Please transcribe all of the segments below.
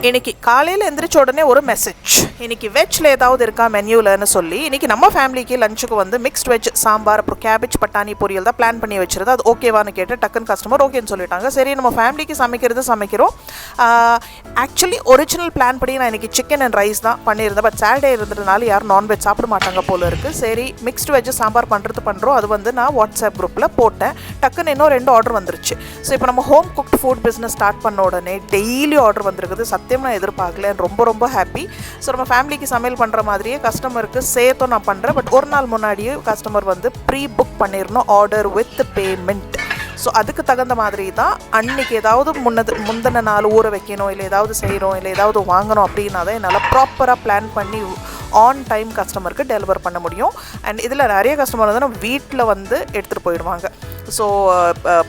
இன்றைக்கி காலையில் எந்திரிச்ச உடனே ஒரு மெசேஜ், இன்றைக்கி வெஜ்ஜில் ஏதாவது இருக்கா மென்யூலன்னு சொல்லி. இன்றைக்கி நம்ம ஃபேமிலிக்கு லஞ்சுக்கு வந்து மிக்ஸ்ட் வெஜ் சாம்பார் அப்புறம் கேபேஜ் பட்டாணி பொரியல் தான் பிளான் பண்ணி வச்சுருது. அது ஓகேவான்னு கேட்டு டக்குன்னு கஸ்டமர் ஓகேன்னு சொல்லிட்டாங்க. சரி நம்ம ஃபேமிலிக்கு சமைக்கிறோம். ஆக்சுவலி ஒரிஜினல் பிளான் படி நான் இன்றைக்கி சிக்கன் அண்ட் ரைஸ் தான் பண்ணியிருந்தேன். பட் சாட்டர்டே இருந்ததுனால யாரும் நான்வெஜ் சாப்பிட மாட்டாங்க போல இருக்குது. சரி மிக்ஸ்ட் வெஜ் சாம்பார் பண்ணுறோம். அது வந்து நான் வாட்ஸ்அப் குரூப்பில் போட்டேன். டக்குன்னு இன்னும் 2 ஆர்டர் வந்துருச்சு. ஸோ இப்போ நம்ம home cooked food business start பண்ண உடனே டெய்லி ஆர்டர் வந்துருக்குது. சத்தியம் நான் எதிர்பார்க்கல. ரொம்ப ஹாப்பி. ஸோ நம்ம ஃபேமிலிக்கு சமையல் பண்ணுற மாதிரியே கஸ்டமருக்கு சேர்த்தும் நான் பண்ணுறேன். பட் ஒரு நாள் முன்னாடியே கஸ்டமர் வந்து ப்ரீ புக் பண்ணிடணும் ஆர்டர் வித் பேமெண்ட். ஸோ அதுக்கு தகுந்த மாதிரி தான் அன்றைக்கி ஏதாவது முந்தின நாள் ஊற வைக்கணும், இல்லை ஏதாவது செய்கிறோம், இல்லை ஏதாவது வாங்கணும் அப்படின்னா தான் என்னால் ப்ராப்பராக பிளான் பண்ணி ஆன் டைம் கஸ்டமருக்கு டெலிவர் பண்ண முடியும். அண்ட் இதில் நிறைய கஸ்டமர் வந்து நம்ம வீட்டில் வந்து எடுத்துகிட்டு போயிடுவாங்க. ஸோ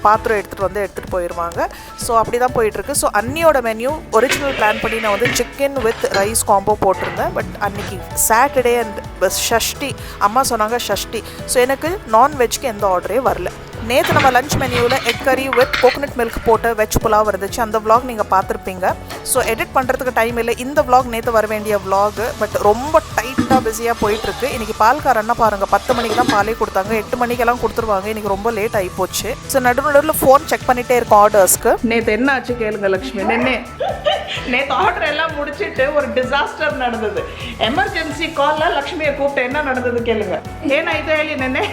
பாத்திரம் எடுத்துகிட்டு போயிடுவாங்க. ஸோ அப்படி தான் போயிட்டுருக்கு. ஸோ அன்னியோட மென்யூ ஒரிஜினல் பிளான் பண்ணி நான் வந்து சிக்கன் வித் ரைஸ் காம்போ போட்டிருந்தேன். பட் அன்றைக்கி சாட்டர்டே அண்ட் ஷஷ்டி அம்மா சொன்னாங்க ஷஷ்டி. ஸோ எனக்கு நான்வெஜ்க்கு எந்த ஆர்டரே வரல. நேற்று நம்ம லஞ்ச் மெனியூவில் எக் கறி வித் கோகனட் மில்க் போட்ட வெஜ் புலாவ் இருந்துச்சு. அந்த விளாக் நீங்கள் பார்த்துருப்பீங்க. ஸோ எடிட் பண்ணுறதுக்கு டைம் இல்லை. இந்த விளாக் நேற்று வர வேண்டிய விளாகு. பட் ரொம்ப டைட்டாக பிஸியாக போயிட்டுருக்கு. இன்றைக்கி பால்காரன்னா பாருங்கள் 10 மணிக்கு தான் பாலே கொடுத்தாங்க. 8 மணிக்கெல்லாம் கொடுத்துருவாங்க. இன்றைக்கி ரொம்ப லேட் ஆகி போச்சு. ஸோ நடுவில் ஃபோன் செக் பண்ணிகிட்டே இருக்கோம் ஆர்டர்ஸ்க்கு. நேற்று என்ன ஆச்சு கேளுங்க லக்ஷ்மி. நேற்று ஆர்டர் எல்லாம் முடிச்சுட்டு ஒரு டிசாஸ்டர் நடந்தது. எமர்ஜென்சி காலில் லக்ஷ்மியை கூப்பிட்டு என்ன நடந்தது கேளுங்க. ஏன்னா இது ಹೇಳಿ ನೆನ್ನೆ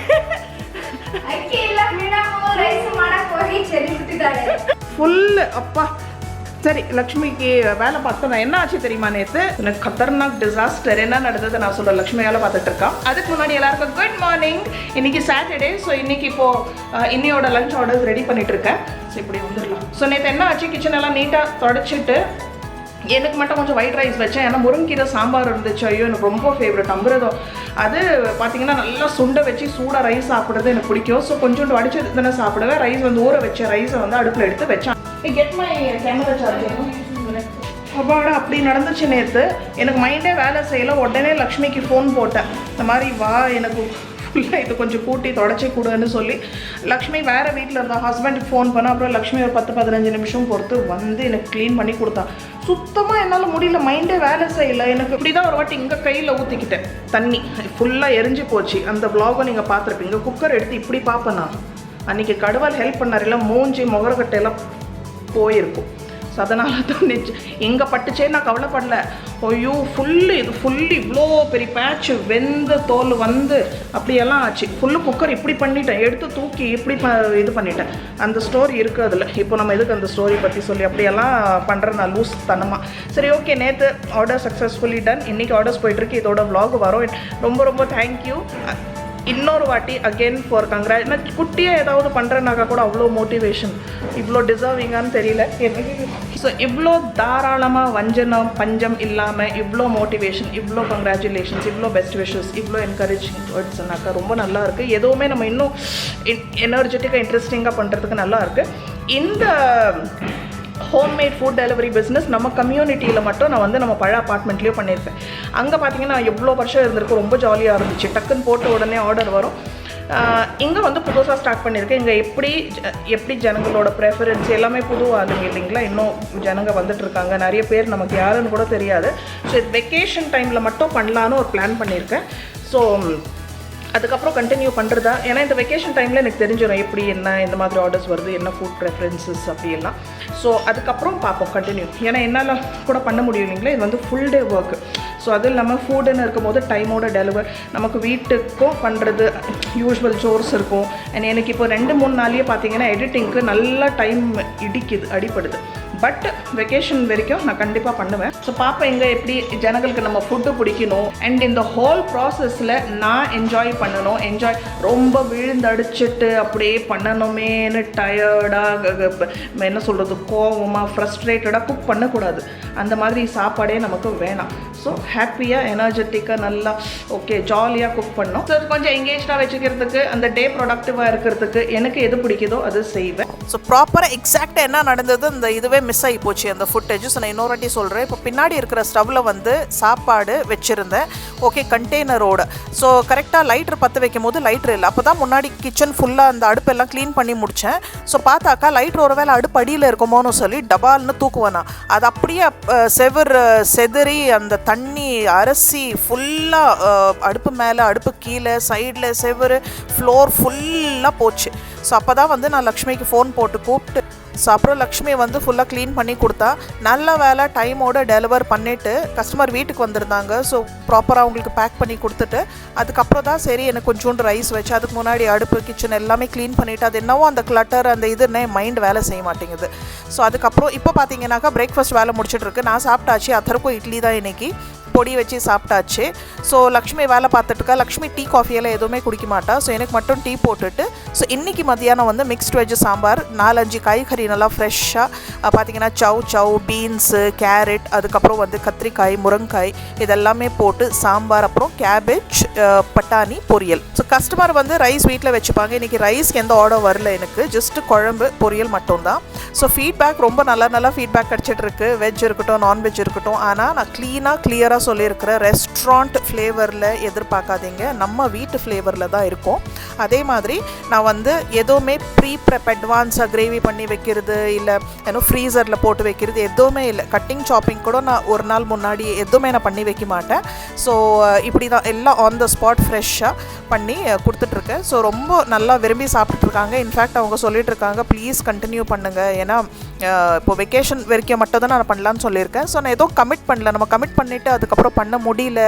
ஃபுல் அப்பா. சரி லக்ஷ்மிக்கு வேலை பார்த்தோம். என்ன ஆச்சு தெரியுமா, நேற்று எனக்கு கத்தர்னாக் டிசாஸ்டர். என்ன நடந்தது நான் சொல்கிறேன். லக்ஷ்மி வேலை பார்த்துட்டு இருக்கான். அதுக்கு முன்னாடி எல்லாருக்கும் குட் மார்னிங். இன்னைக்கு சாட்டர்டே. ஸோ இன்னைக்கு இப்போது இன்னையோட லஞ்ச் ஆர்டர்ஸ் ரெடி பண்ணிட்டு இருக்கேன். ஸோ இப்படி வந்துடலாம். ஸோ நேற்று என்ன ஆச்சு, கிச்சன் எல்லாம் நீட்டாக தொடச்சிட்டு எனக்கு மட்டும் கொஞ்சம் ஒயிட் ரைஸ் வச்சேன். ஏன்னா முருங்கீரை சாம்பார் இருந்துச்சு. ஐயோ எனக்கு ரொம்ப ஃபேவரட் அமிர்தம். அது பார்த்தீங்கன்னா நல்லா சுண்டை வச்சு சூடாக ரைஸ் சாப்பிட்றது எனக்கு பிடிக்கும். ஸோ கொஞ்சோண்டு வடிச்சு தானே சாப்பிடுவேன். ரைஸ் வந்து ஊற வச்ச ரைஸை வந்து அடுப்பில் எடுத்து வச்சேன். Get my camera charger. அப்பாடா அப்படி நடந்துச்சு நேற்று. எனக்கு மைண்டே வேலை செய்யலை. உடனே லக்ஷ்மிக்கு ஃபோன் போட்டேன். இந்த மாதிரி வா எனக்கு ஃபுல்லாக இது கொஞ்சம் கூட்டி தொடச்சி கொடுன்னு சொல்லி. லக்ஷ்மி வேறு வீட்டில் இருந்தால் ஹஸ்பண்டுக்கு ஃபோன் பண்ண. அப்புறம் லக்ஷ்மி ஒரு 10-15 நிமிஷம் பொறுத்து வந்து எனக்கு க்ளீன் பண்ணி கொடுத்தான். சுத்தமாக என்னால் முடியல. மைண்டே வேலை செய்யலை எனக்கு. இப்படி தான் ஒரு வாட்டி இங்கே கையில் ஊற்றிக்கிட்டேன் தண்ணி. ஃபுல்லாக எரிஞ்சு போச்சு. அந்த வ்ளாகை நீங்கள் பார்த்துருப்பீங்க. குக்கர் எடுத்து இப்படி பார்ப்பேன் நான். அன்றைக்கி கடவுள் ஹெல்ப் பண்ணாரில்ல, மூஞ்சி முகரக்கட்டையெல்லாம் போயிருக்கும். ஸோ அதனால தான் எங்கே பட்டுச்சே நான் கவலைப்படல. ஐயோ இது ஃபுல்லு இவ்வளோ பெரிய பேட்ச் வெந்த தோல் வந்து அப்படியெல்லாம் ஆச்சு. ஃபுல்லு குக்கர் இப்படி பண்ணிட்டேன். எடுத்து தூக்கி இப்படி இது பண்ணிட்டேன். அந்த ஸ்டோரி இருக்குது அதில். இப்போ நம்ம எதுக்கு அந்த ஸ்டோரி பற்றி சொல்லி அப்படியெல்லாம் பண்ணுறேன் நான் லூஸ் தனமாக. சரி ஓகே, நேற்று ஆர்டர் சக்ஸஸ்ஃபுல்லி டன். இன்றைக்கி ஆர்டர்ஸ் போயிட்டுருக்கு. இதோட vlog வரும். ரொம்ப தேங்க்யூ. இன்னொரு வாட்டி அகெயின் ஃபார் கங்க்ராட். நான் குட்டியாக ஏதாவது பண்ணுறேன்னாக்கா கூட அவ்வளோ மோட்டிவேஷன், இவ்வளோ டிசர்விங்கான்னு தெரியல எனக்கு. ஸோ இவ்வளோ தாராளமாக வஞ்சனம் பஞ்சம் இல்லாமல் இவ்வளோ மோட்டிவேஷன், இவ்வளோ கங்க்ராச்சுலேஷன்ஸ், இவ்வளோ பெஸ்ட் விஷஸ், இவ்வளோ என்கரேஜிங் வேர்ட்ஸ்னாக்கா ரொம்ப நல்லா இருக்குது. எதுவுமே நம்ம இன்னும் எனர்ஜெட்டிக்காக இன்ட்ரெஸ்டிங்காக பண்ணுறதுக்கு நல்லா இருக்குது. இந்த ஹோம்மேட் ஃபுட் டெலிவரி பிஸ்னஸ் நம்ம கம்யூனிட்டியில் மட்டும் நான் வந்து நம்ம பழைய அப்பார்ட்மெண்ட்லேயும் பண்ணியிருக்கேன். அங்கே பார்த்தீங்கன்னா எவ்வளோ வருஷம் இருந்திருக்கு. ரொம்ப ஜாலியாக இருந்துச்சு. டக்குன்னு போட்ட உடனே ஆர்டர் வரும். இங்கே வந்து புதுசாக ஸ்டார்ட் பண்ணியிருக்கேன். இங்கே எப்படி ஜனங்களோட ப்ரெஃபரன்ஸ் எல்லாமே புது ஆளுங்க இல்லைங்களா. இன்னும் ஜனங்க வந்துட்டுருக்காங்க. நிறைய பேர் நமக்கு யாருன்னு கூட தெரியாது. ஸோ வெக்கேஷன் டைமில் மட்டும் பண்ணலான்னு ஒரு பிளான் பண்ணியிருக்கேன். ஸோ அதுக்கப்புறம் கண்டினியூ பண்ணுறதா. ஏன்னா இந்த வெக்கேஷன் டைமில் எனக்கு தெரிஞ்சிடும் எப்படி என்ன இந்த மாதிரி ஆர்டர்ஸ் வருது, என்ன ஃபுட் ப்ரெஃபரன்சஸ் அப்படியெல்லாம். ஸோ அதுக்கப்புறம் பார்ப்போம் கண்டினியூ. ஏன்னா என்னால் கூட பண்ண முடியும் இல்லைங்களா. இது வந்து ஃபுல் டே ஒர்க்கு. ஸோ அது இல்லாமல் ஃபுட்டுன்னு இருக்கும்போது டைமோட டெலிவர் நமக்கு வீட்டுக்கும் பண்ணுறது யூஸ்வல் சோர்ஸ் இருக்கும். அண்ட் எனக்கு இப்போ 2-3 நாளையே பார்த்தீங்கன்னா எடிட்டிங்க்கு நல்லா டைம் அடிப்படுது. பட் வெக்கேஷன் வரைக்கும் நான் கண்டிப்பாக பண்ணுவேன். ஸோ பார்ப்பேன் எங்கே எப்படி ஜனங்களுக்கு நம்ம ஃபுட்டு பிடிக்கணும். அண்ட் இந்த ஹோல் ப்ராசஸில் நான் என்ஜாய் பண்ணணும். ரொம்ப விழுந்தடிச்சிட்டு அப்படியே பண்ணணுமேனு டயர்டாக என்ன சொல்கிறது கோவமாக ஃப்ரஸ்ட்ரேட்டடாக குக் பண்ணக்கூடாது. அந்த மாதிரி சாப்பாடே நமக்கு வேணாம். ஸோ ஹாப்பியாக எனர்ஜெட்டிக்காக நல்லா ஓகே ஜாலியாக குக் பண்ணோம். ஸோ கொஞ்சம் எங்கேஜாக வச்சுக்கிறதுக்கு அந்த டே ப்ரொடக்டிவாக இருக்கிறதுக்கு எனக்கு எது பிடிக்குதோ அது செய்வேன். ஸோ ப்ராப்பராக எக்ஸாக்டாக என்ன நடந்தது இந்த இதுவே மிஸ் ஆகி போச்சு அந்த ஃபுட்டேஜ். ஸோ நான் இன்னொரு வாட்டி சொல்கிறேன். இப்போ பின்னாடி இருக்கிற ஸ்டவ்வில் வந்து சாப்பாடு வச்சுருந்தேன், ஓகே, கண்டெய்னரோட. ஸோ கரெக்டாக லைட்டர் பற்ற வைக்கும் போது லைட்டர் இல்லை. அப்போ தான் முன்னாடி கிச்சன் ஃபுல்லாக அந்த அடுப்பெல்லாம் க்ளீன் பண்ணி முடித்தேன். ஸோ பார்த்தாக்கா லைட்டர் ஒரு வேளை அடுப்பு அடியில் இருக்குமோன்னு சொல்லி டபால்னு தூக்குவேனா, அது அப்படியே செதறி அந்த தண்ணி அரிசி ஃபுல்லாக அடுப்பு மேலே, அடுப்பு கீழே, சைடில் செவரு, ஃப்ளோர் ஃபுல்லாக போச்சு. ஸோ அப்போ தான் வந்து நான் லக்ஷ்மிக்கு ஃபோன் போட்டு கூப்பிட்டு, ஸோ அப்புறம் லக்ஷ்மி வந்து ஃபுல்லாக க்ளீன் பண்ணி கொடுத்தா. நல்ல வேலை டைமோடு டெலிவர் பண்ணிவிட்டு கஸ்டமர் வீட்டுக்கு வந்திருந்தாங்க. ஸோ ப்ராப்பராக அவங்களுக்கு பேக் பண்ணி கொடுத்துட்டு அதுக்கப்புறம் தான் சரி எனக்கு கொஞ்சோண்டு ரைஸ் வச்சு அதுக்கு முன்னாடி அடுப்பு கிச்சன் எல்லாமே க்ளீன் பண்ணிவிட்டு, அது என்னவோ அந்த கிளட்டர் அந்த இதுன்னே மைண்ட் வேலை செய்ய மாட்டேங்குது. ஸோ அதுக்கப்புறம் இப்போ பார்த்தீங்கன்னாக்கா பிரேக்ஃபாஸ்ட் வேலை முடிச்சிட்ருக்கு. நான் சாப்பிட்டாச்சு, அத்தருக்கும் இட்லி தான் இன்றைக்கி, பொடி வச்சு சாப்பிட்டாச்சு. ஸோ லக்ஷ்மி வேலை பார்த்துட்டுக்கா. லக்ஷ்மி டீ காஃபியெல்லாம் எதுவுமே குடிக்க மாட்டா. ஸோ எனக்கு மட்டும் டீ போட்டுட்டு ஸோ இன்றைக்கி மதியானம் வந்து மிக்ஸ்ட் வெஜ் சாம்பார், 4-5 காய்கறி நல்லா ஃப்ரெஷ்ஷாக பார்த்தீங்கன்னா சவ் பீன்ஸு, கேரட், அதுக்கப்புறம் வந்து கத்திரிக்காய், முருங்காய் இதெல்லாமே போட்டு சாம்பார், அப்புறம் கேபேஜ், பட்டாணி பொரியல். ஸோ கஸ்டமர் வந்து ரைஸ் வீட்டில் வச்சுப்பாங்க. இன்றைக்கி ரைஸ்க்கு எந்த ஆர்டர் வரல, எனக்கு ஜஸ்ட்டு குழம்பு பொரியல் மட்டும்தான். ஸோ ஃபீட்பேக் ரொம்ப நல்லா ஃபீட்பேக் கிடச்சிட்ருக்கு, வெஜ் இருக்கட்டும் நான்வெஜ் இருக்கட்டும். ஆனால் நான் கிளியராக சொல்லியிருக்கிற ரெஸ்டாரண்ட் ஃப்ளேவரில் எதிர்பார்க்காதீங்க, நம்ம வீட்டு ஃப்ளேவரில் தான் இருக்கும். அதே மாதிரி நான் வந்து எதுவுமே ப்ரீ-ப்ரெப் அட்வான்ஸாக கிரேவி பண்ணி வைக்கிறது இல்லை இன்னும் ஃப்ரீசரில் போட்டு வைக்கிறது எதுவுமே இல்லை. கட்டிங் சாப்பிங் கூட நான் ஒரு நாள் முன்னாடி எதுவுமே நான் பண்ணி வைக்க மாட்டேன். ஸோ இப்படி தான் எல்லாம் ஆன் த ஸ்பாட் ஃப்ரெஷ்ஷாக பண்ணி கொடுத்துட்ருக்கேன். ஸோ ரொம்ப நல்லா விரும்பி சாப்பிட்டுருக்காங்க. இன்ஃபேக்ட் அவங்க சொல்லிட்டு இருக்காங்க ப்ளீஸ் கண்டினியூ பண்ணுங்கள், ஏன்னா இப்போ வெக்கேஷன் வரைக்கும் மட்டும் தான் நான் பண்ணலான்னு சொல்லியிருக்கேன். ஸோ நான் எதுவும் கமிட் பண்ணல, நம்ம கமிட் பண்ணிவிட்டு அதுக்கப்புறம் பண்ண முடியல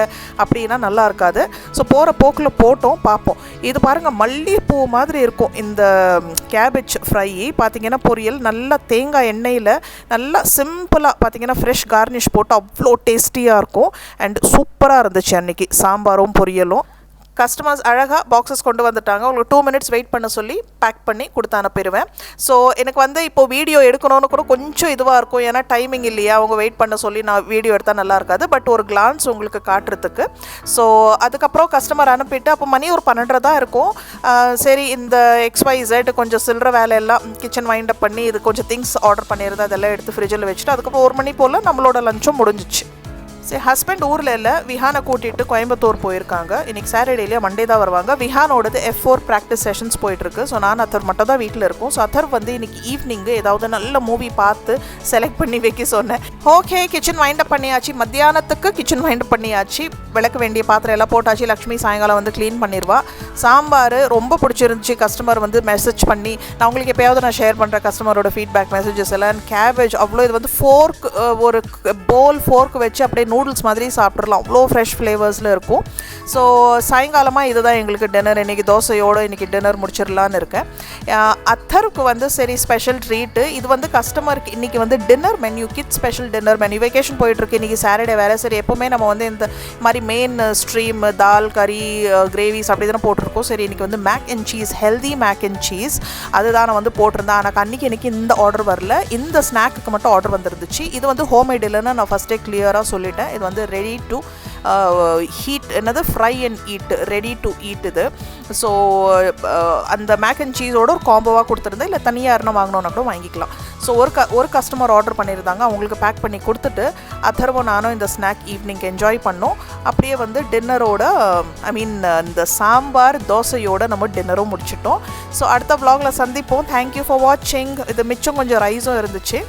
அப்படின்னா நல்லா இருக்காது. ஸோ போகிற போக்கில் போட்டோம், பார்ப்போம். இது பாருங்கள் மல்லிகைப்பூ மாதிரி இருக்கும் இந்த கேபேஜ் ஃப்ரை. பார்த்திங்கன்னா பொரியல் நல்லா தேங்காய் எண்ணெயில் நல்லா சிம்பிளாக பார்த்திங்கன்னா ஃப்ரெஷ் கார்னிஷ் போட்டு அவ்வளோ டேஸ்டியாக இருக்கும். அண்ட் சூப்பராக இருந்துச்சு அன்றைக்கி சாம்பாரும் பொரியலும். கஸ்டமர்ஸ் அழகாக பாக்ஸஸ் கொண்டு வந்துட்டாங்க. உங்களுக்கு 2 minutes வெயிட் பண்ண சொல்லி பேக் பண்ணி கொடுத்து அனுப்பிடுவேன். ஸோ எனக்கு வந்து இப்போது வீடியோ எடுக்கணும்னு கூட கொஞ்சம் இதுவாக இருக்கும், ஏன்னா டைமிங் இல்லையா, அவங்க வெயிட் பண்ண சொல்லி நான் வீடியோ எடுத்தால் நல்லா இருக்காது. பட் ஒரு கிளான்ஸ் உங்களுக்கு காட்டுறதுக்கு. ஸோ அதுக்கப்புறம் கஸ்டமர் அனுப்பிட்டு அப்போ மணி ஒரு 12 தான் இருக்கும். சரி இந்த XYZ கொஞ்சம் சில்லற வேலையெல்லாம் கிச்சன் வைண்ட் அப் பண்ணி இது கொஞ்சம் திங்ஸ் ஆர்டர் பண்ணியிருந்தேன், அதெல்லாம் எடுத்து ஃப்ரிட்ஜில் வச்சுட்டு அதுக்கப்புறம் 1 மணி போல் நம்மளோட லஞ்சும் முடிஞ்சிச்சு. சரி ஹஸ்பண்ட் ஊரில் இல்லை, விஹானை கூட்டிகிட்டு கோயம்புத்தூர் போயிருக்காங்க. இன்றைக்கி சாட்டர்டேலேயே மண்டே தான் வருவாங்க. விஹானோடது F4 ப்ராக்டிஸ் செஷன்ஸ் போயிட்டுருக்கு. ஸோ நான் அத்தர் மட்டும் தான் வீட்டில் இருக்கும். ஸோ அத்தர் வந்து இன்றைக்கி ஈவினிங்கு ஏதாவது நல்ல மூவி பார்த்து செலக்ட் பண்ணி வைக்க சொன்னேன். ஓகே கிச்சன் வைண்ட் அப் பண்ணியாச்சு, மத்தியானத்துக்கு கிச்சன் வைண்ட் அப் பண்ணியாச்சு, விளக்க வேண்டிய பாத்திரம் எல்லாம் போட்டாச்சு. லக்ஷ்மி சாயங்காலம் வந்து க்ளீன் பண்ணிடுவா. சாம்பார் ரொம்ப பிடிச்சிருந்துச்சி, கஸ்டமர் வந்து மெசேஜ் பண்ணி, நான் உங்களுக்கு எப்போயாவது நான் ஷேர் பண்ணுறேன் கஸ்டமரோட ஃபீட்பேக் மெசேஜஸ் எல்லாம். அண்ட் கேபேஜ் அவ்வளோ, இது வந்து ஃபோர்க், ஒரு போல் ஃபோர்க் வச்சு அப்படியே நூடுல்ஸ் மாதிரி சாப்பிட்றலாம், அவ்வளோ ஃப்ரெஷ் ஃப்ளேவர்ஸில் இருக்கும். ஸோ சாயங்காலமாக இதுதான் எங்களுக்கு டின்னர். இன்றைக்கி தோசையோடு இன்றைக்கி டின்னர் முடிச்சிடலான்னு இருக்கேன். அத்தருக்கு வந்து சரி ஸ்பெஷல் ட்ரீட்டு இது வந்து கஸ்டமருக்கு இன்றைக்கி வந்து dinner menu, kit special dinner menu. Vacation போயிட்டுருக்கு, இன்றைக்கி சாட்டர்டே வேறு. சரி எப்போவுமே நம்ம வந்து இந்த மாதிரி மெயின் ஸ்ட்ரீம் தால் கறி கிரேவிஸ் அப்படி தானே போட்டிருக்கோம். சரி இன்றைக்கி வந்து mac and cheese, healthy mac and cheese அதுதான் நான் வந்து போட்டிருந்தேன். ஆனால் அன்றைக்கி இந்த ஆர்டர் வரல, இந்த ஸ்நாக்குக்கு மட்டும் ஆர்டர் வந்துருந்துச்சு. இது வந்து ஹோம்மேட் இல்லைன்னு நான் ஃபஸ்ட்டே கிளியராக சொல்லிட்டேன். இது வந்து ரெடி டு ஹீட், என்னது fry and eat, ready to eat இது. ஸோ அந்த மேக் அண்ட் சீஸோட ஒரு காம்போவாக கொடுத்துருந்தேன், இல்லை தனியாக யாருன்னா வாங்கினோன்னா கூட வாங்கிக்கலாம். ஸோ ஒரு கஸ்டமர் ஆர்டர் பண்ணியிருந்தாங்க, அவங்களுக்கு பேக் பண்ணி கொடுத்துட்டு அதர்வோ நானும் இந்த ஸ்நாக் ஈவினிங் என்ஜாய் பண்ணோம். அப்படியே வந்து டின்னரோட இந்த சாம்பார் தோசையோடு நம்ம டின்னரும் முடிச்சிட்டோம். ஸோ அடுத்த vlogல சந்திப்போம். தேங்க்யூ ஃபார் வாட்சிங். இது மிச்சம் கொஞ்சம் ரைஸும் இருந்துச்சு.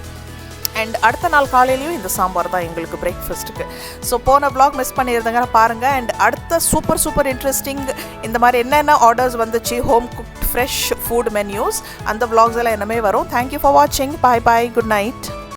அண்ட் அடுத்த நாள் காலையிலையும் இந்த சாம்பார் தான் எங்களுக்கு பிரேக்ஃபாஸ்ட்டுக்கு. ஸோ போன vlog மிஸ் பண்ணியிருந்தேங்க பாருங்கள். அண்ட் அடுத்த சூப்பர் இன்ட்ரெஸ்டிங் இந்த மாதிரி என்னென்ன ஆர்டர்ஸ் வந்துச்சு, home cooked fresh food manures, அந்த vlogs எல்லாம் என்னமே வரும். தேங்க்யூ ஃபார் வாட்சிங். Bye good night.